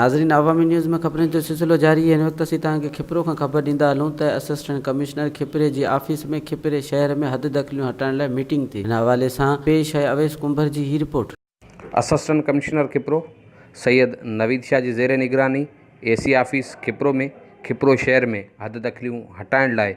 नाज़रीन, अवामी न्यूज़ में ख़बरें जो सिलसिलो जारी है। इन वक्त असीं तव्हांखे खिपरो खां ख़बर ॾींदा हलूं त असिस्टेंट कमिश्नर खिपरे जी ऑफिस में खिपरे शहर में हद दख़लियूं हटाइण लाइ मीटिंग थी। हिन हवाले सां पेश है अवैस कुंभर जी ही report. Assistant commissioner Khipro Syed Naveed Shah जी ज़ेर निगरानी AC ऑफिस खिपरो में खिपरो शहर में हद दख़लियूं हटाइण लाइ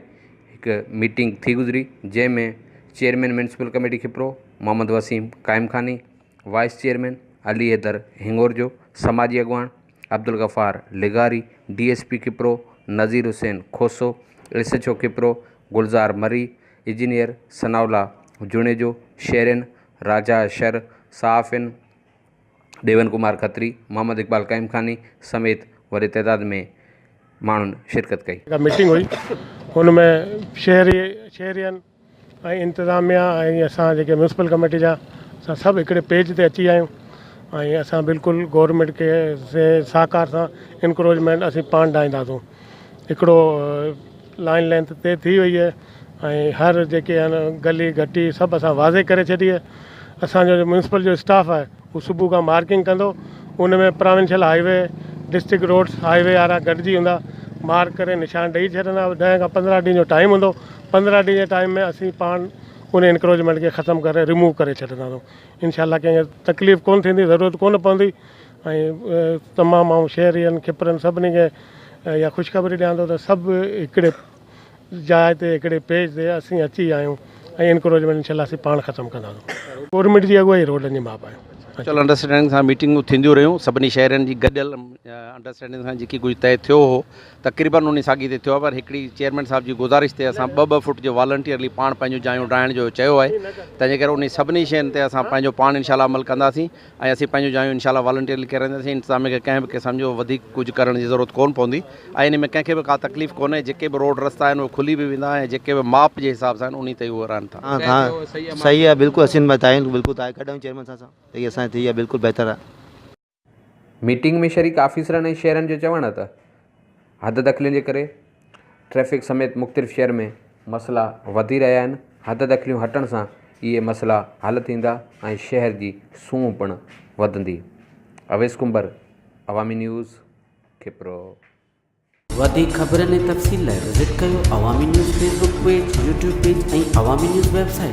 हिकु मीटिंग थी गुज़री, जंहिंमें chairman municipal committee Khipro Muhammad Waseem Qaim Khani, vice chairman Ali Haider Hingoro जो, समाजी अगवान अब्दुल गफ़ार लिगारी, DSP खिपरो नज़ीर हुसैन खोसो, SHO खिपरो गुलज़ार मरी, इंजीनियर सनाउल्ला जुणेजो, शेरन राजा शर, सहाफ़िन देवन कुमार खत्री, मोहम्मद इकबाल काइम खानी समेत वॾे तइदाद में माण्हुनि शिरकत कई। मीटिंग हुई, हुनमें शहरियन ऐं इंतिज़ामिया ऐं असां जेके म्यूनसिपल कमेटी जा असां सभु हिकिड़े पेज ते अची आहियूं ऐं असां बिल्कुलु गवर्नमेंट खे सहकार सां इंक्रोचमेंट असीं पाण ठाहींदासूं। हिकिड़ो लाइन लेंथ ते थी वई आहे ऐं हर जेके आहिनि गली घटी सभु असां वाज़े करे छॾी आहे। असांजो म्यूनसिपल जो स्टाफ आहे उहो सुबुह खां मार्किंग कंदो, उन में provincial highway district roads highway वारा गॾिजी हूंदा, मार्क करे निशान ॾेई छॾंदा। 10 खां 15 ॾींहं जो टाइम हूंदो, 15 ॾींहं जे टाइम में असीं पाण उन इंक्रोचमेंट खे ख़तमु करे रिमूव करे छॾंदासीं। इंशाल्लाह कंहिंखे तकलीफ़ कोन थींदी, ज़रूरत कोन पवंदी ऐं तमामु ऐं शहरियन खिपरनि सभिनी खे या ख़ुशख़बरी ॾियां थो त सभु हिकिड़े जाइ ते हिकिड़े पेज ते असीं अची विया आहियूं ऐं इंक्रोचमेंट इंशाल्लाह असीं पाण ख़तमु कंदासीं। गवर्नमेंट जी अॻुवाई रोडनि जी माप आहे। चल अंडरस्टैंडिंग सां मीटिंगूं थींदियूं रहियूं, सभिनी शहरनि जी गॾियल अंडरस्टैंडिंग सां जेकी कुझु तय थियो हो तक़रीबन उन साॻी ते थियो आहे। पर हिकिड़ी चेयरमैन साहब जी गुज़ारिश ते असां 2-2 फुट जो वॉलंटियरली पाण पंहिंजूं जायूं ठाहिण जो चयो आहे, तंहिंजे करे उन सभिनी शयुनि ते असां पंहिंजो पाण इंशाल्लाह अमल कंदासीं ऐं असीं पंहिंजूं जायूं इंशाल्लाह वॉलंटियरली कराईंदासीं। इंतज़ाम खे कंहिं बि क़िस्म जो वधीक कुझु करण जी ज़रूरत कोन पवंदी ऐं इन में कंहिंखे बि का तकलीफ़ कोन्हे। जेके बि रोड रस्ता आहिनि उहे खुली बि वेंदा ऐं जेके बि माप जे हिसाब सां उन ते उहे रहनि था। हाँ सही है, बिल्कुल असीं बताएं बिल्कुल तय कढूं चेयरमैन साहब ये असां थी है बिल्कुल बेहतर है। मीटिंग में शरीक ऑफिसरनि ऐं शहरनि जो चवणु आहे त हद दख़लियुनि जे करे ट्रैफिक समेत मुख़्तलिफ़ शहर में मसइला वधी रहिया आहिनि। हद दख़लियूं हटण सां इहे मसइला हल थींदा ऐं शहर जी सूंह पिणु वधंदी। अवैस कुंभर, अवामी न्यूज़ खिपरो। वधीक ख़बरनि ऐं तफ़सील लाइ विज़िट कयो अवामी news Facebook page, YouTube page ऐं अवामी न्यूज़ वेबसाइट।